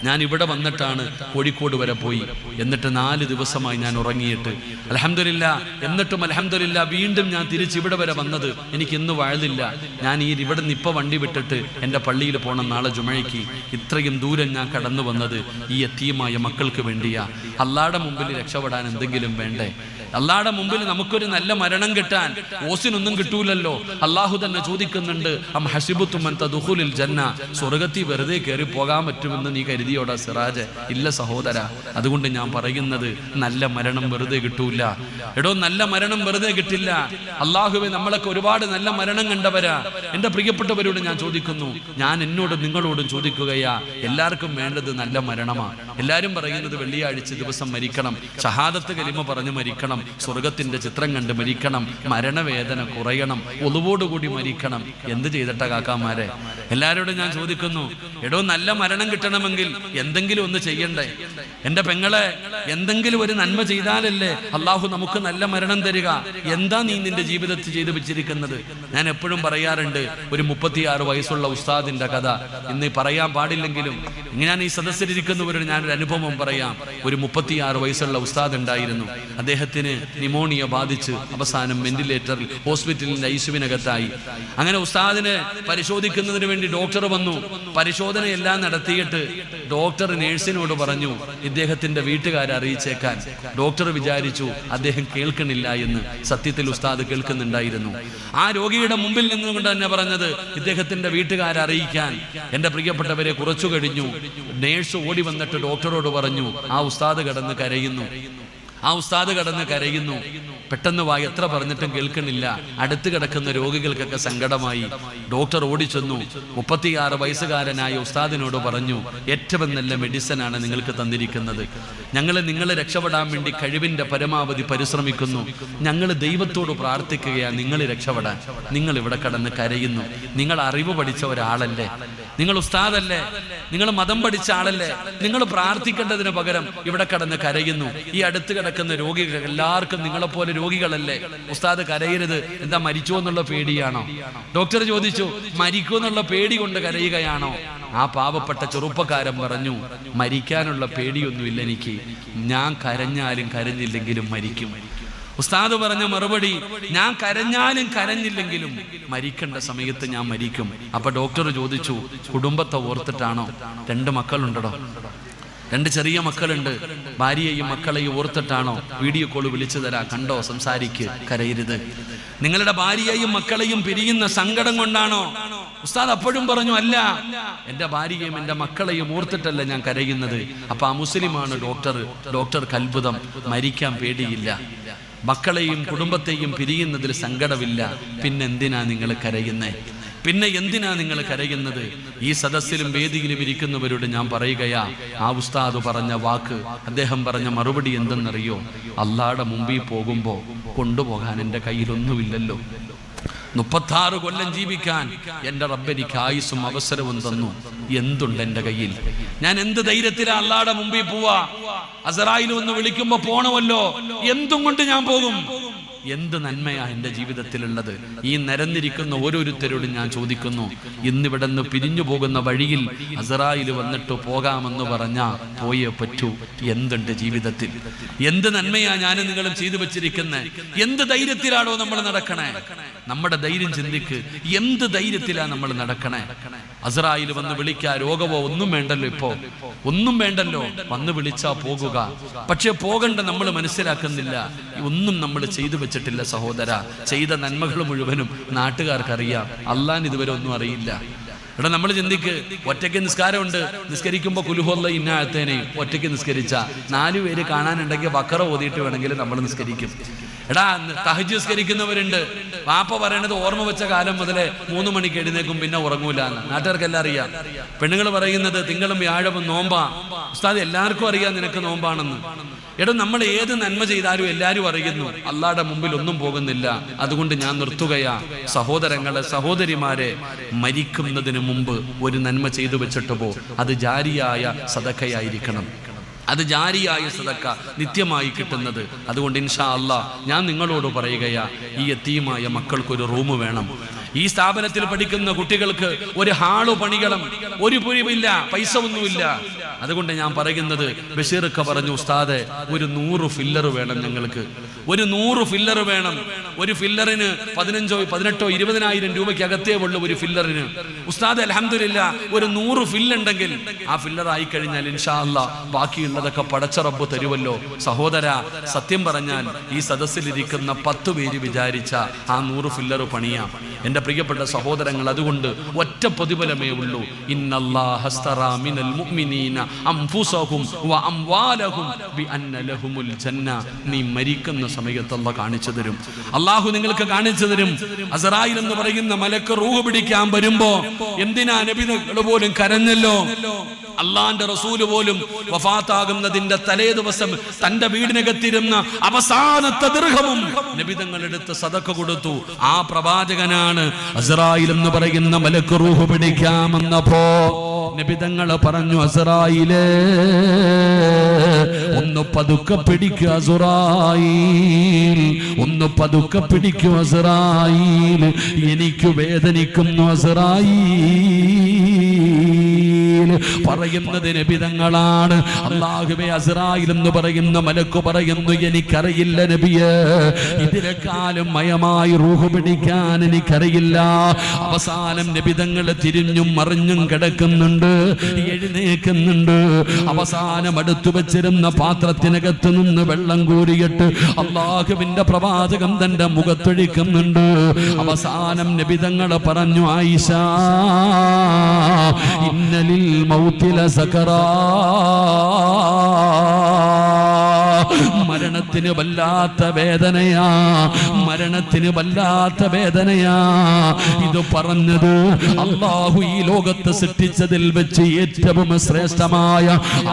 ഞാൻ ഇവിടെ വന്നിട്ടാണ് കോഴിക്കോട് വരെ പോയി. എന്നിട്ട് 4 ദിവസമായി ഞാൻ ഉറങ്ങിയിട്ട്. അൽഹംദുലില്ലാ. എന്നിട്ടും അൽഹംദുലില്ലാ വീണ്ടും ഞാൻ തിരിച്ച് ഇവിടെ വരെ വന്നത്. എനിക്ക് ഇന്ന് വഴുതില്ല. ഞാൻ ഇവിടെ നിന്ന് ഇപ്പോൾ വണ്ടി വിട്ടിട്ട് എൻ്റെ പള്ളിയിൽ പോകണം നാളെ ജുമയ്ക്ക്. ഇത്രയും ദൂരം ഞാൻ കടന്നു വന്നത് ഈ യതീമായ മക്കൾക്ക് വേണ്ടിയാ. അല്ലാഹുവിന്റെ മുമ്പിൽ രക്ഷപ്പെടാൻ എന്തെങ്കിലും വേണ്ടേ? അല്ലാഹുവിന്റെ മുമ്പിൽ നമുക്കൊരു നല്ല മരണം കിട്ടാൻ ഓസിനൊന്നും കിട്ടൂലല്ലോ. അല്ലാഹു തന്നെ ചോദിക്കുന്നുണ്ട്, അം ഹസിബുതും അൻ തദ്ഖുലുൽ ജന്ന. സ്വർഗ്ഗത്തിൽ വെറുതെ കയറി പോകാൻ പറ്റുമെന്ന് നീ കരുതിയോടാ സിറാജ്? ഇല്ല സഹോദര. അതുകൊണ്ട് ഞാൻ പറയുന്നത് നല്ല മരണം വെറുതെ കിട്ടൂല. എടോ, നല്ല മരണം വെറുതെ കിട്ടില്ല. അല്ലാഹുവേ, നമ്മളൊക്കെ ഒരുപാട് നല്ല മരണം കണ്ടവരാ. എൻ്റെ പ്രിയപ്പെട്ടവരോട് ഞാൻ ചോദിക്കുന്നു, ഞാൻ എന്നോടും നിങ്ങളോടും ചോദിക്കുകയാ, എല്ലാവർക്കും വേണ്ടത് നല്ല മരണമാണ്. എല്ലാവരും പറയുന്നത് വെള്ളിയാഴ്ച ദിവസം മരിക്കണം, ഷഹാദത്ത് കലിമ പറഞ്ഞ് മരിക്കണം, സ്വർഗത്തിന്റെ ചിത്രം കണ്ട് മരിക്കണം, മരണവേദന കുറയണം, ഒളിവോടുകൂടി മരിക്കണം. എന്ത് ചെയ്തിട്ട കാക്കാമാരെ? എല്ലാവരോടും ഞാൻ ചോദിക്കുന്നു, എടോ, നല്ല മരണം കിട്ടണമെങ്കിൽ എന്തെങ്കിലും ഒന്ന് ചെയ്യണ്ടേ? എൻ്റെ പെങ്ങളെ, എന്തെങ്കിലും ഒരു നന്മ ചെയ്താലല്ലേ അല്ലാഹു നമുക്ക് നല്ല മരണം തരിക. എന്താ നീ നിന്റെ ജീവിതത്തിൽ ചെയ്തു വെച്ചിരിക്കുന്നത്? ഞാൻ എപ്പോഴും പറയാറുണ്ട്, ഒരു 36 വയസ്സുള്ള ഉസ്താദിന്റെ കഥ ഇന്ന് പറയാൻ പാടില്ലെങ്കിലും ഞാൻ ഈ സദസ്സിലിരിക്കുന്നവരോട് ഞാനൊരു അനുഭവം പറയാം. ഒരു 36 വയസ്സുള്ള ഉസ്താദ് ഉണ്ടായിരുന്നു. അദ്ദേഹത്തിന് നിമോണിയ ബാധിച്ച് അവസാനം വെന്റിലേറ്ററിൽ ഹോസ്പിറ്റലിന്റെ ഐസിയുവിനകത്തായി. അങ്ങനെ ഉസ്താദിനെ പരിശോധിക്കുന്നതിന് വേണ്ടി ഡോക്ടർ വന്നു. പരിശോധനയെല്ലാം നടത്തിയിട്ട് ഡോക്ടർ നേഴ്സിനോട് പറഞ്ഞു, ഇദ്ദേഹത്തിന്റെ വീട്ടുകാരെ അറിയിച്ചേക്കാൻ. ഡോക്ടർ വിചാരിച്ചു അദ്ദേഹം കേൾക്കണില്ല എന്ന്. സത്യത്തിൽ ഉസ്താദ് കേൾക്കുന്നുണ്ടായിരുന്നു. ആ രോഗിയുടെ മുമ്പിൽ നിന്നുകൊണ്ട് തന്നെ പറഞ്ഞത് ഇദ്ദേഹത്തിന്റെ വീട്ടുകാരെ അറിയിക്കാൻ. എൻ്റെ പ്രിയപ്പെട്ടവരെ, കുറച്ചു കഴിഞ്ഞു നേഴ്സ് ഓടി വന്നിട്ട് ഡോക്ടറോട് പറഞ്ഞു, ആ ഉസ്താദ് കിടന്ന് കരയുന്നു. പെട്ടെന്ന് വായി എത്ര പറഞ്ഞിട്ടും കേൾക്കണില്ല. അടുത്ത് കിടക്കുന്ന രോഗികൾക്കൊക്കെ സങ്കടമായി. ഡോക്ടർ ഓടിച്ചെന്നു 36 വയസ്സുകാരനായ ഉസ്താദിനോട് പറഞ്ഞു, ഏറ്റവും നല്ല മെഡിസിനാണ് നിങ്ങൾക്ക് തന്നിരിക്കുന്നത്. ഞങ്ങൾ നിങ്ങളെ രക്ഷപ്പെടാൻ വേണ്ടി കഴിവിന്റെ പരമാവധി പരിശ്രമിക്കുന്നു. ഞങ്ങൾ ദൈവത്തോട് പ്രാർത്ഥിക്കുകയാണ് നിങ്ങൾ രക്ഷപ്പെടാൻ. നിങ്ങൾ ഇവിടെ കിടന്ന് കരയുന്നു. നിങ്ങൾ അറിവ് പഠിച്ച ഒരാളല്ലേ, നിങ്ങൾ ഉസ്താദല്ലേ, നിങ്ങൾ മതം പഠിച്ച ആളല്ലേ? നിങ്ങൾ പ്രാർത്ഥിക്കേണ്ടതിന് പകരം ഇവിടെ കിടന്ന് കരയുന്നു. ഈ അടുത്ത് കിടക്കുന്ന രോഗികൾ എല്ലാവർക്കും നിങ്ങളെപ്പോലെ രോഗികളല്ലേ? ഉസ്താദ് കരയരുത്. എന്താ, മരിച്ചോ എന്നുള്ള പേടിയാണോ? ഡോക്ടർ ചോദിച്ചു, മരിക്കോ എന്നുള്ള പേടി കൊണ്ട് കരയുകയാണോ? ആ പാവപ്പെട്ട ചെറുപ്പക്കാരൻ പറഞ്ഞു, മരിക്കാനുള്ള പേടിയൊന്നുമില്ല എനിക്ക്. ഞാൻ കരഞ്ഞാലും കരഞ്ഞില്ലെങ്കിലും മരിക്കും. ഉസ്താദ് പറഞ്ഞ മറുപടി, ഞാൻ കരഞ്ഞാലും കരഞ്ഞില്ലെങ്കിലും മരിക്കേണ്ട സമയത്ത് ഞാൻ മരിക്കും. അപ്പൊ ഡോക്ടർ ചോദിച്ചു, കുടുംബത്തെ ഓർത്തിട്ടാണോ? 2 മക്കളുണ്ടോ? 2 ചെറിയ മക്കളുണ്ട്. ഭാര്യയെയും മക്കളെയും ഓർത്തിട്ടാണോ? വീഡിയോ കോൾ വിളിച്ചു തരാം, കണ്ടോ, സംസാരിക്ക്, കരയരുത്. നിങ്ങളുടെ ഭാര്യയെയും മക്കളെയും പിരിയുന്ന സങ്കടം കൊണ്ടാണോ? ഉസ്താദ് അപ്പോഴും പറഞ്ഞു, അല്ല, എൻ്റെ ഭാര്യയെയും എൻ്റെ മക്കളെയും ഓർത്തിട്ടല്ല ഞാൻ കരയുന്നത്. അപ്പൊ ആ മുസ്ലിമാണ് ഡോക്ടർ. ഡോക്ടർക്ക് അത്ഭുതം, മരിക്കാൻ പേടിയില്ല, മക്കളെയും കുടുംബത്തെയും പിരിയുന്നതിൽ സങ്കടമില്ല, പിന്നെന്തിനാ നിങ്ങൾ കരയുന്നേ? പിന്നെ എന്തിനാ നിങ്ങൾ കരയുന്നത്? ഈ സദസ്സിലും വേദിയിലും ഇരിക്കുന്നവരോട് ഞാൻ പറയുകയാ, ആ ഉസ്താദ് പറഞ്ഞ വാക്ക്, അദ്ദേഹം പറഞ്ഞ മറുപടി എന്തെന്നറിയോ? അള്ളാഹുടെ മുമ്പിൽ പോകുമ്പോ കൊണ്ടുപോകാൻ എൻ്റെ കയ്യിലൊന്നുമില്ലല്ലോ. 36 കൊല്ലം ജീവിക്കാൻ എൻ്റെ റബ്ബ് എനിക്ക് ആയുസ്സും അവസരവും തന്നു. എന്തുണ്ട് എൻ്റെ കയ്യിൽ? ഞാൻ എന്ത് ധൈര്യത്തിലാ അള്ളാഹുടെ മുമ്പിൽ പോവാ? അസറായിൽ ഒന്ന് വിളിക്കുമ്പോ പോണമല്ലോ, എന്തും കൊണ്ട് ഞാൻ പോകും. എന്ത് നന്മയാ എൻ്റെ ജീവിതത്തിലുള്ളത്? ഈ നിരന്നിരിക്കുന്ന ഓരോരുത്തരോടും ഞാൻ ചോദിക്കുന്നു, ഇന്നിവിടെ നിന്ന് പിരിഞ്ഞു പോകുന്ന വഴിയിൽ അസറായിൽ വന്നിട്ട് പോകാമെന്ന് പറഞ്ഞാ പോയേ പറ്റൂ. എന്തുണ്ട് ജീവിതത്തിൽ? എന്ത് നന്മയാ ഞാനും നിങ്ങളും ചെയ്തു വെച്ചിരിക്കുന്നത്? എന്ത് ധൈര്യത്തിലാണോ നമ്മൾ നടക്കണേ? നമ്മുടെ ധൈര്യം ചിന്തിക്ക്. എന്ത് ധൈര്യത്തിലാ നമ്മൾ നടക്കണേ? അസറായിൽ വന്ന് വിളിക്കാ, രോഗമോ ഒന്നും വേണ്ടല്ലോ, ഇപ്പോ ഒന്നും വേണ്ടല്ലോ, വന്ന് വിളിച്ചാ പോകുക. പക്ഷെ പോകണ്ട നമ്മൾ മനസ്സിലാക്കുന്നില്ല. ഒന്നും നമ്മൾ ചെയ്തു വെച്ചിട്ടില്ല സഹോദര. ചെയ്ത നന്മകൾ മുഴുവനും നാട്ടുകാർക്കറിയാം, അള്ളാൻ ഇതുവരെ ഒന്നും അറിയില്ല. എടാ, നമ്മൾ ചിന്തിക്ക്, ഒറ്റയ്ക്ക് നിസ്കാരമുണ്ട്, നിസ്കരിക്കുമ്പോൾ കുലുഹുല്ല ഇന്നാഴത്തേനെയും ഒറ്റയ്ക്ക് നിസ്കരിച്ച 4 പേര് കാണാനുണ്ടെങ്കിൽ വക്കറ ഓതിയിട്ട് വേണമെങ്കിൽ നമ്മൾ നിസ്കരിക്കും. എടാ, തഹജ്ജുദ് നിസ്കരിക്കുന്നവരുണ്ട്. വാപ്പ പറയണത് ഓർമ്മ വെച്ച കാലം മുതലേ 3 മണിക്ക് എഴുന്നേക്കും, പിന്നെ ഉറങ്ങൂല എന്ന്. നാട്ടുകാർക്കെല്ലാം അറിയാം. പെണ്ണുങ്ങൾ പറയുന്നത് തിങ്കളും വ്യാഴവും നോമ്പാ. ഉസ്താദ് എല്ലാവർക്കും അറിയാം നിനക്ക് നോമ്പാണെന്ന്. എടാ, നമ്മൾ ഏത് നന്മ ചെയ്താലും എല്ലാവരും അറിയുന്നു, അള്ളാഹുടെ മുമ്പിൽ ഒന്നും പോകുന്നില്ല. അതുകൊണ്ട് ഞാൻ നിർത്തുകയാ. സഹോദരങ്ങളെ, സഹോദരിമാരെ, മരിക്കുന്നതിന് മുമ്പ് ഒരു നന്മ ചെയ്തു വെച്ചിട്ട് പോ. അത് ജാരിയായ സദഖയായിരിക്കണം. അത് ജാരിയായ സദക്ക, നിത്യമായി കിട്ടുന്നത്. അതുകൊണ്ട് ഇൻഷാ അല്ലാഹ് ഞാൻ നിങ്ങളോട് പറയുകയാ, ഈ യതീമായ മക്കൾക്കൊരു റൂം വേണം. ഈ സ്ഥാപനത്തിൽ പഠിക്കുന്ന കുട്ടികൾക്ക് ഒരു ഹാള് പണികളും. ഒരു പുരിവില്ല, പൈസ ഒന്നുമില്ല. അതുകൊണ്ട് ഞാൻ പറയുന്നത്, ബഷീറൊക്കെ പറഞ്ഞു, ഉസ്താദെ ഒരു 100 ഫില്ലർ വേണം ഞങ്ങൾക്ക്. ഒരു 100 ഫില്ലർ വേണം. ഒരു ഫില്ലറിന് 15, 18, 20,000 രൂപയ്ക്ക് അകത്തേ ഉള്ളൂ ഒരു ഫില്ലറിന്. ഉസ്താദ് അൽഹംദുലില്ലാ ഒരു 100 ഫില്ലുണ്ടെങ്കിൽ ആ ഫില്ലർ ആയിക്കഴിഞ്ഞാൽ ഇൻഷാ അല്ലാഹ് ബാക്കിയുള്ളതൊക്കെ പടച്ച റബ്ബ് തരുമല്ലോ. സഹോദര, സത്യം പറഞ്ഞാൽ ഈ സദസ്സിലിരിക്കുന്ന 10 പേര് വിചാരിച്ച ആ 100 ഫില്ലർ പണിയാം. എൻ്റെ പ്രിയപ്പെട്ട സഹോദരങ്ങൾ, അതുകൊണ്ട് ഒറ്റ പ്രതിഫലമേ ഉള്ളൂ. ഇന്നല്ലാഹ അസ്തറാ മിനൽ മുഅ്മിനീന അൻഫുസഹും വ അംവാലഹും ബിഅന്ന ലഹുമുൽ ജന്ന. നീ മരിക്കുന്ന സമയത്ത് അല്ലാഹു കാണിച്ചു തരും. അല്ലാഹു നിങ്ങൾക്ക് കാണിച്ചു തരും. അസ്റായിൽ എന്ന് പറയുന്ന മലക്ക് റൂഹ് പിടിക്കാൻ വരുമ്പോ എന്തിനാ നബികൾ പോലും കരഞ്ഞല്ലോ. അള്ളാന്റെ റസൂല് പോലും വഫാത്താകുന്നതിന്റെ തലേ ദിവസം തന്റെ വീടിനകത്തിരുന്ന അവസാനത്തെ ദിർഹമും നബിതങ്ങൾ എടുത്ത് സദഖ കൊടുത്തു. ആ പ്രവാചകനാണ് അസ്റായിൽ എന്ന് പറയുന്ന മലക്ക് റൂഹ് പിടിക്കാമെന്നപ്പോ നബിതങ്ങൾ പറഞ്ഞു, അസ്റായിലേ ഒന്ന് പതുക്കെ പിടിക്കുക അസ്റായിൽ, ഒന്ന് പതുക്കെ പിടിക്കുക അസ്റായിൽ, എനിക്ക് വേദനിക്കുന്നു അസ്റായിൽ. പറയുന്നത് നബിതങ്ങളാണ്. അല്ലാഹുവേ, അസ്റായിൽ എന്ന് പറയുന്ന മലക്ക് പറയുന്നു, എനിക്കറിയില്ല നബിയേ, ഇതിനെക്കാളും മയമായി റൂഹ് പിടിക്കാൻ എനിക്കറിയില്ല. അവസാനം നബിതങ്ങൾ തിരിഞ്ഞും മറിഞ്ഞും കിടക്കുന്നുണ്ട്, എഴുന്നേക്കുന്നുണ്ട്. അവസാനം അടുത്തു വെച്ചിരുന്ന പാത്രത്തിനകത്ത് നിന്ന് വെള്ളം കോരിയിട്ട് അല്ലാഹുവിന്റെ പ്രവാചകൻ തന്റെ മുഖത്തൊഴിക്കുന്നുണ്ട്. അവസാനം നബിതങ്ങൾ പറഞ്ഞു, ആയിഷ, ഇന്നലിൽ മൗതില സകറാ, മരണത്തിന് വല്ലാത്ത വേദനയാ, മരണത്തിന് വല്ലാത്ത വേദനയാ. ഇത് പറഞ്ഞത് അല്ലാഹു ഈ ലോകത്ത് സൃഷ്ടിച്ചതിൽ വെച്ച് ഏറ്റവും ശ്രേഷ്ഠമായ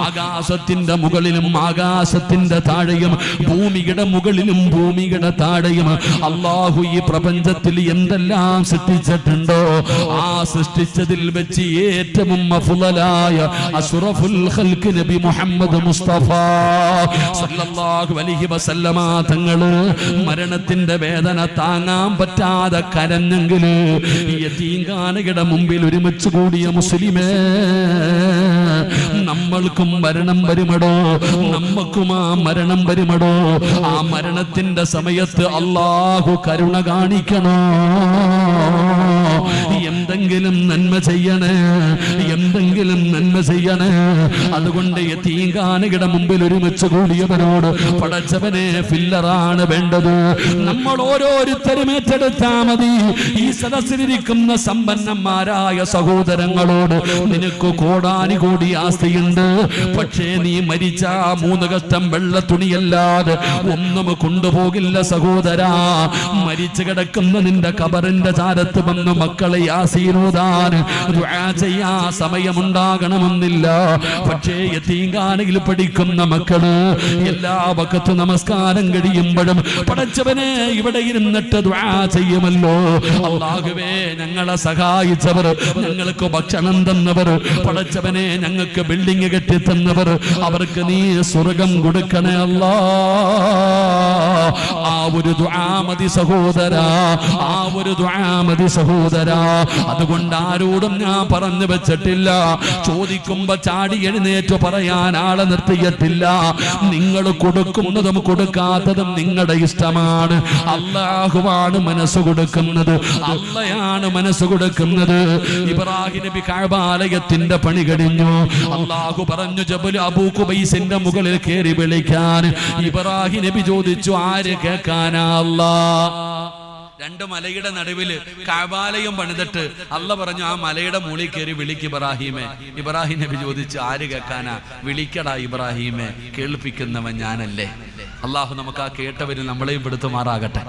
ആകാശത്തിന്റെ മുകളിലും ആകാശത്തിന്റെ താഴെയും ഭൂമിയുടെ മുകളിലും ഭൂമിയുടെ താഴെയും അല്ലാഹു ഈ പ്രപഞ്ചത്തിൽ എന്തെല്ലാം സൃഷ്ടിച്ചിട്ടുണ്ടോ ആ സൃഷ്ടിച്ചതിൽ വെച്ച് ഏറ്റവും അഫ്ളലായ അഷ്റഫുൽ ഖൽഖ് നബി മുഹമ്മദ് മുസ്തഫ സല്ലല്ലാഹു അലൈഹി വസല്ലമ തങ്ങള് മരണത്തിന്റെ വേദന താങ്ങാൻ പറ്റാതെ കരഞ്ഞെങ്കിൽ യതീംഖാനയുടെ മുമ്പിൽ ഒരുമിച്ച് കൂടിയ മുസ്ലിമേ, നമ്മൾക്കും മരണം വരുമടോ, നമ്മൾക്കും ആ മരണം വരുമടോ. ആ മരണത്തിന്റെ സമയത്ത് അല്ലാഹു കരുണ കാണിക്കണോ? എന്തെങ്കിലും നന്മ ചെയ്യണേ, എന്തെങ്കിലും നന്മ ചെയ്യണേ. അതുകൊണ്ട് യതീംഖാനയുടെ മുമ്പിൽ ഒരുമിച്ച് കൂടിയവരോട് പടച്ചവനെ ഫില്ലറാണ് വേണ്ടത്. നമ്മൾ ഓരോരുത്തരും ഏറ്റെടുത്താ മതി. ഈ സദസ്സിലിരിക്കുന്ന സമ്പന്നന്മാരായ സഹോദരങ്ങളോട്, നിനക്ക് കോടാനുകോടി ആസ്തിയുണ്ട്, പക്ഷേ നീ മരിച്ച 3 കഷ്ടം വെള്ള തുണിയല്ലാതെ ഒന്നും കൊണ്ടുപോകില്ല സഹോദരാ. മരിച്ചു കിടക്കുന്ന നിന്റെ കബറിന്റെ ചാരത്ത് വന്ന് മക്കളെ യാസീൻ ഓതാൻ ദുആ ചെയ്യാൻ സമയമുണ്ടാകണമെന്നില്ല. പക്ഷേ യതീംഖാനയിൽ പഠിക്കുന്ന മക്കള് എല്ലാ വഖത്ത് നമസ്കാരം കഴിയുമ്പോഴും പടച്ചവനെ ഇവിടെ ഇരുന്നിട്ട് ദുആ ചെയ്യുമല്ലോ. അല്ലാഹുവേ ഞങ്ങളെ സഹായിച്ചവർ, ഞങ്ങൾക്ക് ഭക്ഷണം തന്നവർ, പടച്ചവനെ ഞങ്ങൾക്ക് ബിൽഡിംഗ് കെട്ടി തന്നവർ, അവർക്ക് നീ സ്വർഗം കൊടുക്കണേ അല്ലാ. ആ ഒരു ദുആ മതി സഹോദരാ, ആ ഒരു ദുആ മതി സഹോദരാ. അതുകൊണ്ട് ആരോടും ഞാൻ പറഞ്ഞു വെച്ചിട്ടില്ല, ചോദിക്കുമ്പോ ചാടി എഴുന്നേറ്റ് പറയാൻ ആളെ നിർത്തിയിട്ടില്ല. നിങ്ങൾ കൊടുക്കുന്നതും കൊടുക്കാത്തതും നിങ്ങളുടെ ഇഷ്ടമാണ്. അല്ലാഹുവാണ് മനസ്സ് കൊടുക്കുന്നത്, അള്ളയാണ് മനസ്സ് കൊടുക്കുന്നത്. ഇബ്രാഹിം നബി കഅബാലയത്തിന്റെ പണി കഴിഞ്ഞു. അല്ലാഹു പറഞ്ഞു ജബൽ അബൂ ഖുബൈസിന്റെ മുകളിൽ കയറി വിളിക്കാൻ. ഇബ്രാഹിം നബി ചോദിച്ചു ആര് കേൾക്കാനാ അല്ലാ? രണ്ട് മലയുടെ നടുവില് കഅബാലയം പണിതിട്ട് അല്ല പറഞ്ഞു ആ മലയുടെ മുകളിൽ കയറി വിളിക്ക് ഇബ്രാഹിമേ. ഇബ്രാഹിം നബി ചോദിച്ചു ആര് കേൾക്കാനാ? വിളിക്കടാ ഇബ്രാഹിമേ, കേൾപ്പിക്കുന്നവൻ ഞാനല്ലേ. അള്ളാഹു നമുക്ക് ആ കേട്ടവരിൽ നമ്മളെയും പെടുത്തുമാറാകട്ടെ.